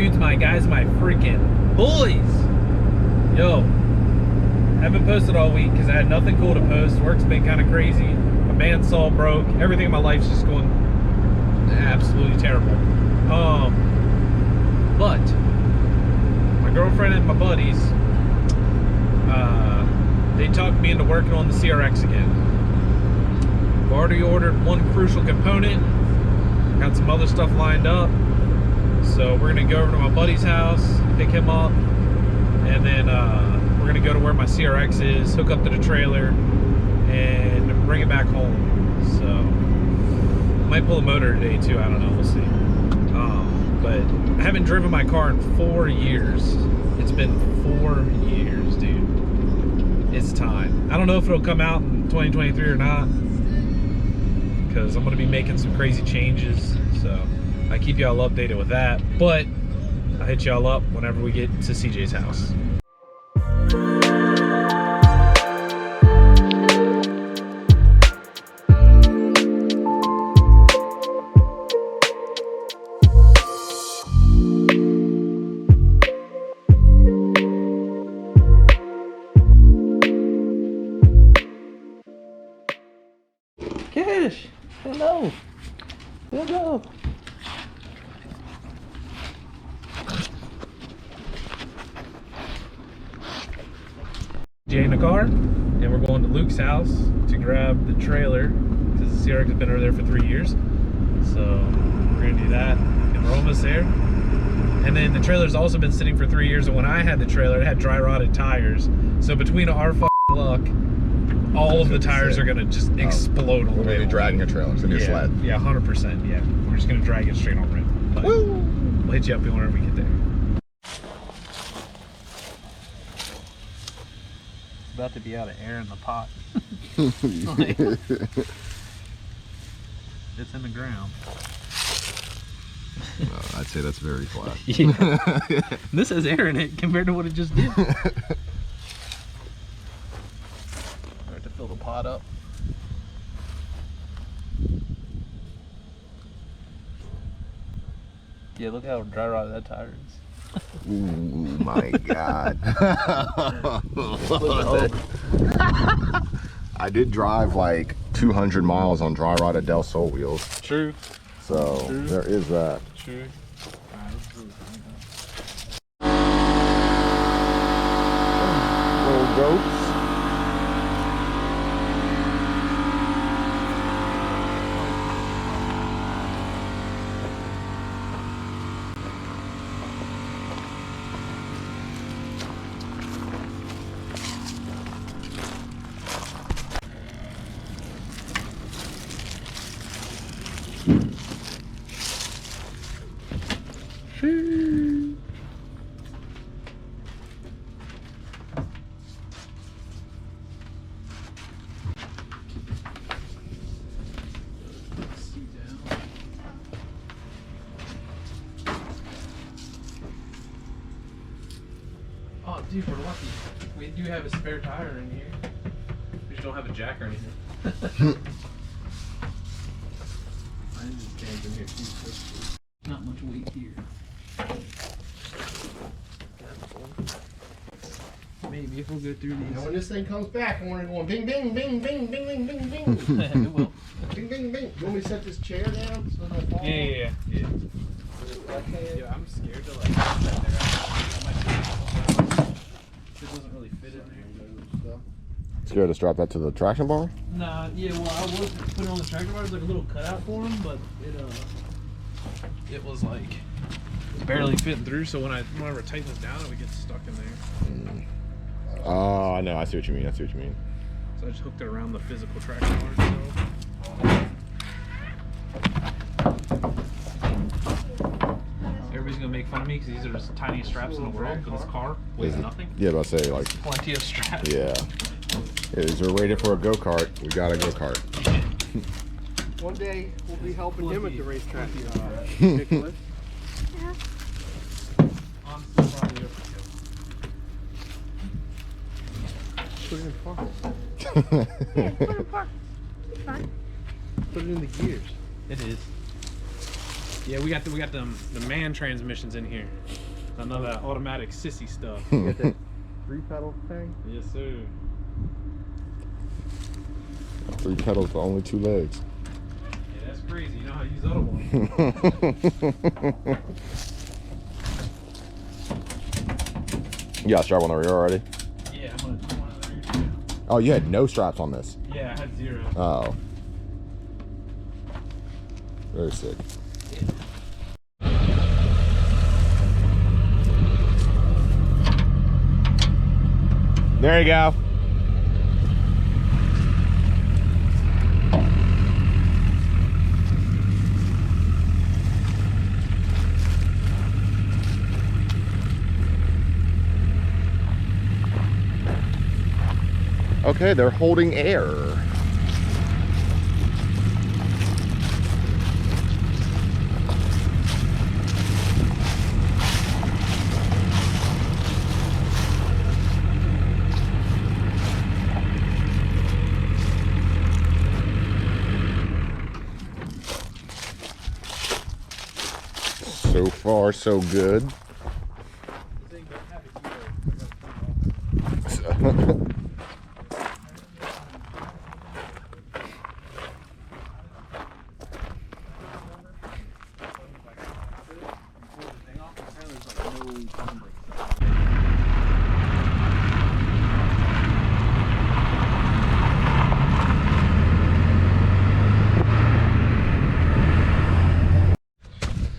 dudes, my guys, my freaking boys. Yo, haven't posted all week because I had nothing cool to post. Work's been kind of crazy. My bandsaw broke. Everything in my life's just going absolutely terrible. But my girlfriend and my buddies, they talked me into working on the CRX again. I've already ordered one crucial component. Got some other stuff lined up. So we're gonna go over to my buddy's house, pick him up, and then we're gonna go to where my CRX is, hook up to the trailer, and bring it back home. So might pull a motor today too. I don't know. We'll see. But I haven't driven my car in 4 years. It's been 4 years, dude. It's time. I don't know if it'll come out in 2023 or not, because I'm gonna be making some crazy changes. So I keep y'all updated with that, but I'll hit y'all up whenever we get to CJ's house. Kish, hello. Hello. Jay in the car, and we're going to Luke's house to grab the trailer because the CRX has been over there for 3 years. So we're gonna do that, and we're almost there. And then the trailer's also been sitting for 3 years, and when I had the trailer, it had dry rotted tires. So between our luck, all of the tires are gonna just explode on the way. We're gonna be dragging a trailer. It's gonna be a sled. Yeah, 100%. Yeah, we're just gonna drag it straight on rim. But Woo! we'll hit you up whenever we get there. It's about to be out of air in the pot. Like, it's in the ground. I'd say that's very flat. Yeah. This has air in it compared to what it just did. Start to fill the pot up. Yeah, look how dry rotted that tire is. Ooh, my God. I did drive like 200 miles on dry rotted Del Sol wheels. True. So True. There is that. True. Little goats. Oh, dude, we're lucky. We do have a spare tire in here. We just don't have a jack or anything. I just jammed in here too. Not much weight here. Maybe if we'll go through these. Now when this thing comes back, I want to go bing, bing, bing, bing, bing, bing, bing, bing. It will. Bing, bing, bing. You want me to set this chair down so it don't fall? Yeah. Yeah, I'm scared to like put that there. It doesn't really fit in there. Scared to strap that to the traction bar? Nah, yeah, well, I was putting on the tractor bar. There's like a little cutout for him, but it was like barely fitting through. So whenever I tighten this down, it would get stuck in there. Oh, I know. I see what you mean. So I just hooked it around the physical traction bar. Everybody's gonna make fun of me because these are the tiniest straps in the world. For this car weighs nothing. Yeah, about to say like. Plenty of straps. Yeah. Is we're waiting for a go-kart. We got a go-kart. One day we'll be helping him at the racetrack. Nicholas. Honestly, probably Put it in park. Yeah, put it in park. It's fine. Put it in the gears. it is. Yeah, we got the man transmissions in here. None of that automatic sissy stuff. You got that 3-pedal thing? Yes, sir. 3 pedals, but only 2 legs. Yeah, that's crazy. You know how to use the other one. You got a strap on the rear already? Yeah, I'm gonna do one of the rear. Oh, you had no straps on this. Yeah, I had 0. Oh. Very sick. There you go. Okay, they're holding air. So far, so good.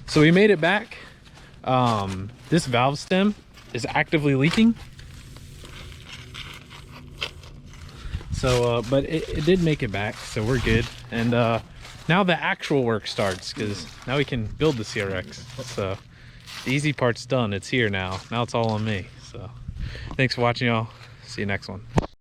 So we made it back. This valve stem is actively leaking. So, but it did make it back, so we're good. And now the actual work starts, because now we can build the CRX. So the easy part's done. It's here now. Now it's all on me. So thanks for watching, y'all. See you next one.